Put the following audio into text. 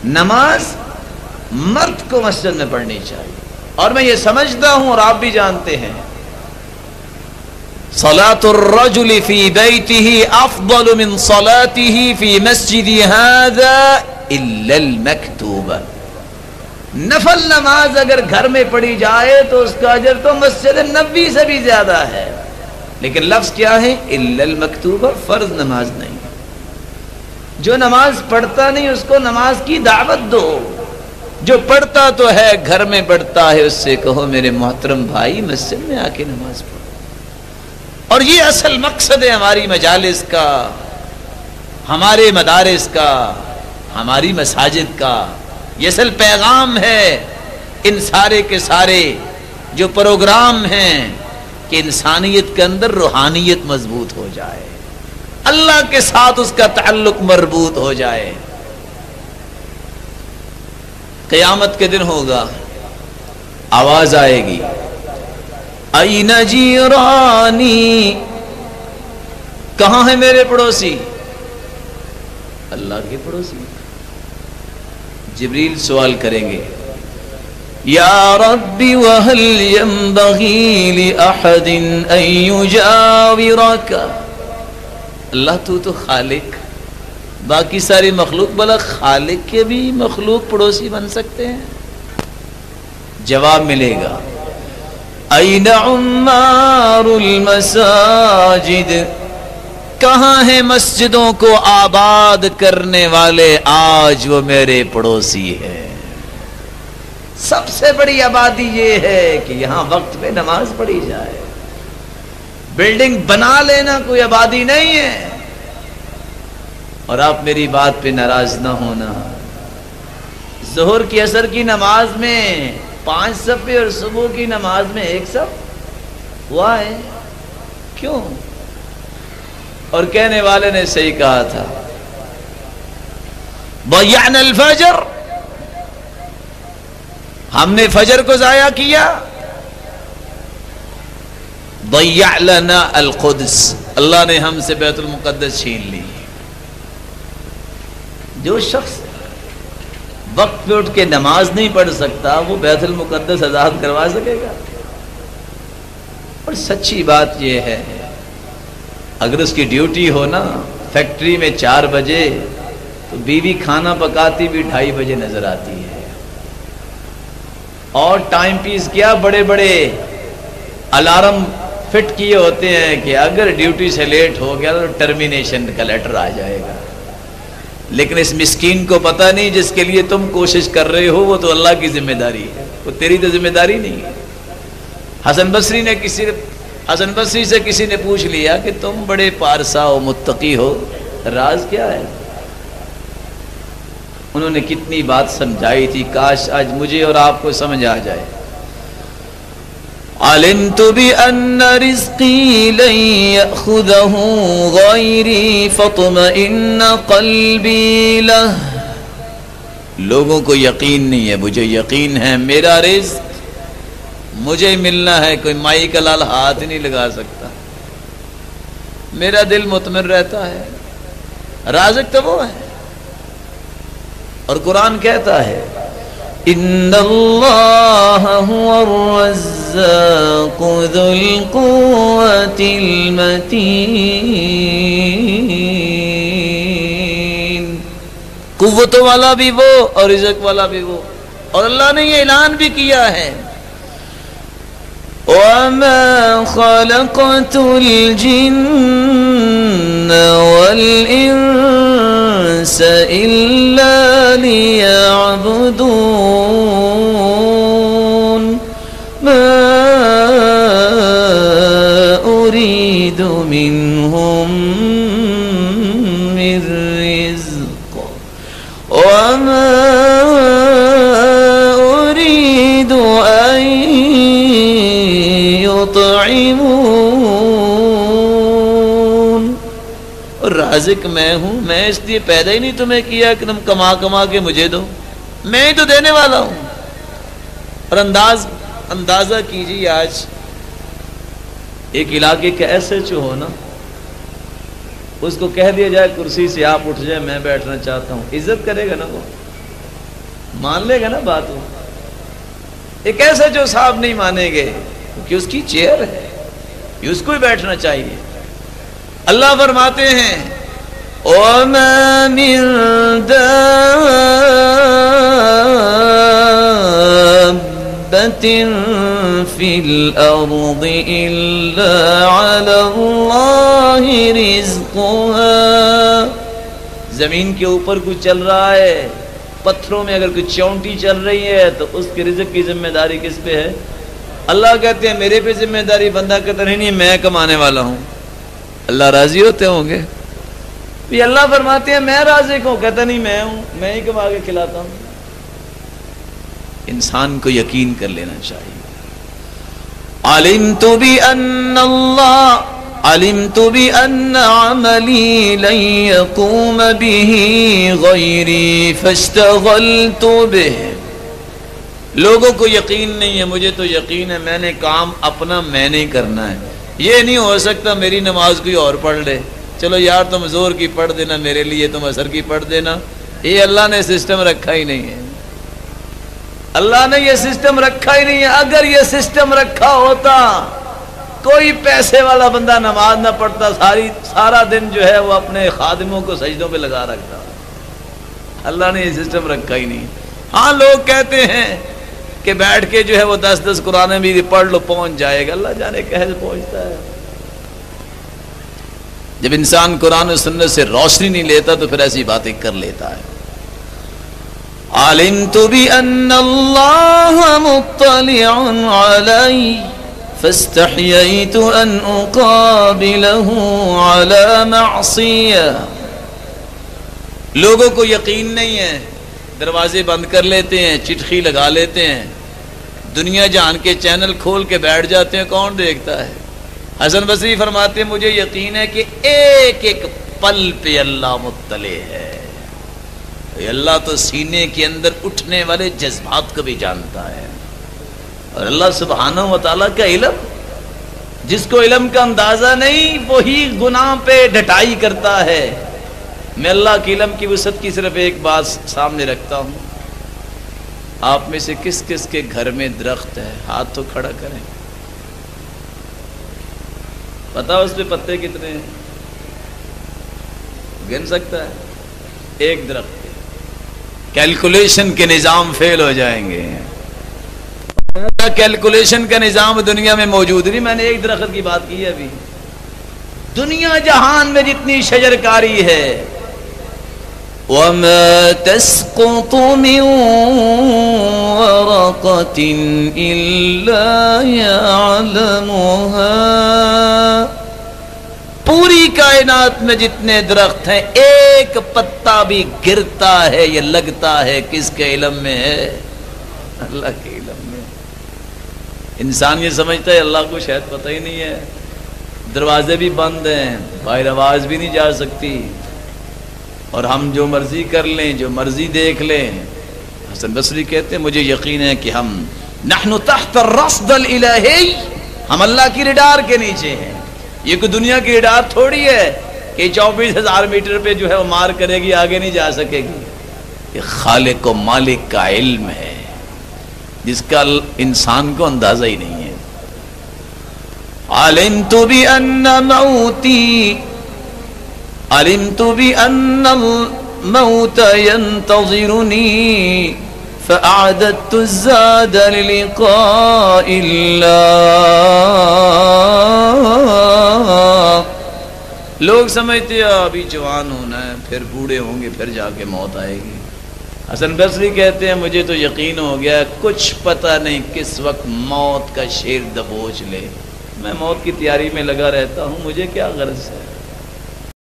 نماز مرد کو مسجد میں پڑھنی چاہیے، اور میں یہ سمجھتا ہوں اور آپ بھی جانتے ہیں صلاۃ الرجل فی بیتہ افضل من صلاتہ فی مسجد ھذا الا المکتوبہ۔ نفل نماز اگر گھر میں پڑھی جائے تو اس کا اجر تو مسجد نبوی سے بھی زیادہ ہے، لیکن لفظ کیا ہے؟ الا المکتوبہ، فرض نماز نہیں۔ جو نماز پڑھتا نہیں اس کو نماز کی دعوت دو، جو پڑھتا تو ہے گھر میں پڑھتا ہے اس سے کہو میرے محترم بھائی مسجد میں آ کے نماز پڑھو۔ اور یہ اصل مقصد ہے ہماری مجالس کا، ہمارے مدارس کا، ہماری مساجد کا، یہ اصل پیغام ہے ان سارے کے سارے جو پروگرام ہیں کہ انسانیت کے اندر روحانیت مضبوط ہو جائے، اللہ کے ساتھ اس کا تعلق مربوط ہو جائے۔ قیامت کے دن ہوگا، آواز آئے گی این جیرانی، کہاں ہے میرے پڑوسی؟ اللہ کے پڑوسی۔ جبریل سوال کریں گے یا ربی وہل ینبغی لأحد ان یجاورک، اللہ تو خالق، باقی ساری مخلوق، بلا خالق کے بھی مخلوق پڑوسی بن سکتے ہیں؟ جواب ملے گا این عمار المساجد، کہاں ہیں مسجدوں کو آباد کرنے والے؟ آج وہ میرے پڑوسی ہے۔ سب سے بڑی آبادی یہ ہے کہ یہاں وقت پہ نماز پڑھی جائے۔ بلڈنگ بنا لینا کوئی آبادی نہیں ہے۔ اور آپ میری بات پہ ناراض نہ ہونا، ظہر کی عصر کی نماز میں 5 صفیں اور صبح کی نماز میں 1 صف ہوا ہے، کیوں؟ اور کہنے والے نے صحیح کہا تھا ضیعنا الفجر، ہم نے فجر کو ضائع کیا۔ ضیع لنا القدس، اللہ نے ہم سے بیت المقدس چھین لی۔ جو شخص وقت پہ اٹھ کے نماز نہیں پڑھ سکتا وہ بیت المقدس آزاد کروا سکے گا؟ اور سچی بات یہ ہے اگر اس کی ڈیوٹی ہو نا فیکٹری میں 4 بجے تو بیوی کھانا پکاتی بھی 2:30 بجے نظر آتی ہے، اور ٹائم پیس کیا بڑے بڑے الارم فٹ کیے ہوتے ہیں کہ اگر ڈیوٹی سے لیٹ ہو گیا تو ٹرمینیشن کا لیٹر آ جائے گا۔ لیکن اس مسکین کو پتہ نہیں جس کے لیے تم کوشش کر رہے ہو وہ تو اللہ کی ذمہ داری ہے، وہ تیری تو ذمہ داری نہیں ہے۔ حسن بصری سے کسی نے پوچھ لیا کہ تم بڑے پارسا و متقی ہو، راز کیا ہے؟ انہوں نے کتنی بات سمجھائی تھی، کاش آج مجھے اور آپ کو سمجھ آ جائے۔ علمت بأن رزقی لن یأخذہ غیری فاطمئن قلبی لہ، لوگوں کو یقین نہیں ہے، مجھے یقین ہے میرا رزق مجھے ملنا ہے، کوئی مائی کا لال ہاتھ ہی نہیں لگا سکتا، میرا دل مطمئن رہتا ہے، رازق تو وہ ہے۔ اور قرآن کہتا ہے ان اللہ هو الرزاق ذو القوة المتین، قوت والا بھی وہ اور رزق والا بھی وہ۔ اور اللہ نے یہ اعلان بھی کیا ہے وَمَا خَلَقْتُ الْجِنَّ وَالْإِنسَ إِلَّا لِيَعْبُدُونَ مَا أُرِيدُ مِنْهُمْ مِنْ رِزْقٍ وَمَا أُرِيدُ أَنْ يطعمون، اور رازق میں ہوں، میں اس لیے پیدا ہی نہیں تمہیں کیا کہ تم کما کما کے مجھے دو، میں ہی تو دینے والا ہوں۔ اور اندازہ کیجیے آج ایک علاقے کے ایس ایچ او ہو نا، اس کو کہہ دیا جائے کرسی سے آپ اٹھ جائے میں بیٹھنا چاہتا ہوں، عزت کرے گا نا وہ؟ مان لے گا نا بات وہ. ایک ایسا جو صاحب نہیں مانیں گے کہ اس کی چیئر ہے, اس کو ہی بیٹھنا چاہیے. اللہ فرماتے ہیں وَمَا مِن دَابَّةٍ فِي الْأَرْضِ إِلَّا عَلَى اللَّهِ رِزْقُهَا. زمین کے اوپر کچھ چل رہا ہے, پتھروں میں اگر کچھ چونٹی چل رہی ہے تو اس کے رزق کی ذمہ داری کس پہ ہے؟ اللہ کہتے ہیں میرے پہ ذمہ داری بندہ کہتا نہیں میں کمانے والا ہوں. اللہ راضی ہوتے ہوں گے؟ یہ اللہ فرماتے ہیں میں رازق ہوں, کہتا نہیں میں ہوں, میں ہی کما کے کھلاتا ہوں. انسان کو یقین کر لینا چاہیے. علمت بأن عملی لن يقوم به غیری فاشتغلت به. لوگوں کو یقین نہیں ہے, مجھے تو یقین ہے, میں نے کام اپنا میں نے کرنا ہے. یہ نہیں ہو سکتا میری نماز کوئی اور پڑھ لے, چلو یار تم زور کی پڑھ دینا میرے لیے, تم عصر کی پڑھ دینا. یہ اللہ نے سسٹم رکھا ہی نہیں ہے. اللہ نے یہ سسٹم رکھا ہی نہیں ہے. اگر یہ سسٹم رکھا ہوتا کوئی پیسے والا بندہ نماز نہ پڑھتا, سارا دن جو ہے وہ اپنے خادموں کو سجدوں پہ لگا رکھتا. اللہ نے یہ سسٹم رکھا ہی نہیں. ہاں لوگ کہتے ہیں کہ بیٹھ کے جو ہے وہ 10 قرآن بھی پڑھ لو پہنچ جائے گا. اللہ جانے کیسے پہنچتا ہے. جب انسان قرآن و سنت سے روشنی نہیں لیتا تو پھر ایسی باتیں کر لیتا ہے. علمت بأن اللہ مطلع علی فاستحییت ان اقابلہ علی معصیہ. لوگوں کو یقین نہیں ہے, دروازے بند کر لیتے ہیں, چٹخی لگا لیتے ہیں, دنیا جہان کے چینل کھول کے بیٹھ جاتے ہیں, کون دیکھتا ہے؟ حسن بصری فرماتے ہیں مجھے یقین ہے کہ ایک ایک پل پہ اللہ مطلع ہے. اللہ تو سینے کے اندر اٹھنے والے جذبات کو بھی جانتا ہے. اور اللہ سبحانہ و تعالیٰ کا علم, جس کو علم کا اندازہ نہیں وہی گناہ پہ ڈھٹائی کرتا ہے. میں اللہ کے علم کی وسعت کی صرف ایک بات سامنے رکھتا ہوں. آپ میں سے کس کس کے گھر میں درخت ہے؟ ہاتھ تو کھڑا کریں. پتا اس پہ پتے کتنے ہیں؟ گن سکتا ہے؟ ایک درخت. کیلکولیشن کے نظام فیل ہو جائیں گے. کیلکولیشن کا نظام دنیا میں موجود نہیں. میں نے ایک درخت کی بات کی ہے ابھی. دنیا جہان میں جتنی شجرکاری ہے, وَمَا تَسْقُطُ مِن وَرَقَةٍ إِلَّا يَعْلَمُهَا. پوری کائنات میں جتنے درخت ہیں ایک پتا بھی گرتا ہے یا لگتا ہے کس کے علم میں ہے؟ اللہ کے علم میں. انسان یہ سمجھتا ہے اللہ کو شاید پتہ ہی نہیں ہے. دروازے بھی بند ہیں, باہر آواز بھی نہیں جا سکتی, اور ہم جو مرضی کر لیں, جو مرضی دیکھ لیں. حسن بصری کہتے ہیں مجھے یقین ہے کہ ہم نحن تحت الرصد الالہی, ہم اللہ کی ریڈار کے نیچے ہیں. یہ کوئی دنیا کی ریڈار تھوڑی ہے کہ 24,000 میٹر پہ جو ہے وہ مار کرے گی, آگے نہیں جا سکے گی. یہ خالق و مالک کا علم ہے جس کا انسان کو اندازہ ہی نہیں ہے. علمت بأن الموت ينتظرني فأعددت الزاد للقاء الله. لوگ سمجھتے ہیں ابھی جوان ہونا ہے, پھر بوڑھے ہوں گے, پھر جا کے موت آئے گی. حسن بصری کہتے ہیں مجھے تو یقین ہو گیا کچھ پتہ نہیں کس وقت موت کا شیر دبوچ لے. میں موت کی تیاری میں لگا رہتا ہوں, مجھے کیا غرض ہے.